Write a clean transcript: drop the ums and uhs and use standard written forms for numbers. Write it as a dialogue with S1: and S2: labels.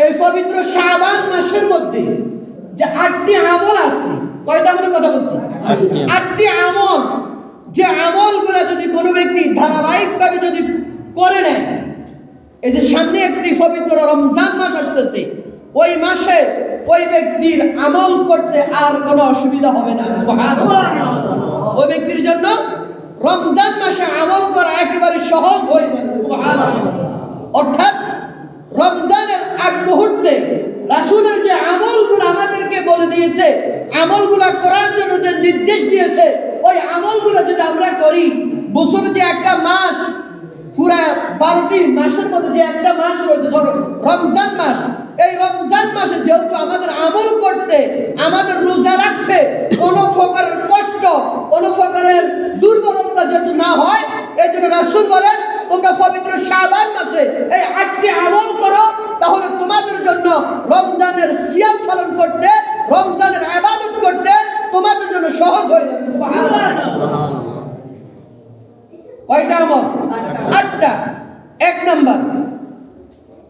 S1: এই পবিত্র শাবান মাসের মধ্যে যে 8টি আমল আছে, কয়টা আমলের কথা বলছি? 8টি আমল, যে আমলগুলো যদি কোনো ব্যক্তি ধারাবাহিকভাবে যদি করে নেয়, এই যে সামনে একটি পবিত্র রমজান মাস আসতেছে, ওই মাসে ওই ব্যক্তির আমল করতে আর কোনো অসুবিধা হবে না। সুবহানাল্লাহ। ওই ব্যক্তির জন্য রমজান মাসে আমল করা একেবারে সহজ হয়ে যাবে। সুবহানাল্লাহ। অর্থাৎ রমজানের আগ মুহূর্তে রাসূলের যে আমলগুলো আমাদেরকে বলে দিয়েছে, আমলগুলো করার জন্য যে নির্দেশ দিয়েছে, ওই আমলগুলো যদি আমরা করি, বছরে যে একটা মাস, পুরা 12টি মাসের মধ্যে যে একটা মাস রয়েছে রমজান মাস, এই রমজান মাসে যেহেতু আমাদের আমল করতে, আমাদের রোজা রাখতে কোনো প্রকারের কষ্ট, কোনো প্রকারের দুর্বলতা যাতে না হয়, এই জন্য রাসূল বলেন তোমরা পবিত্র শাবান মাসে এই 8টি আমল করো, তাহলে তোমাদের জন্য রমজানের সিয়াম পালন করতে, রমজানের ইবাদত করতে তোমাদের জন্য সহজ হয়ে যাবে। সুবহানাল্লাহ। কয়টা আমল? 8টা। 1 নাম্বার,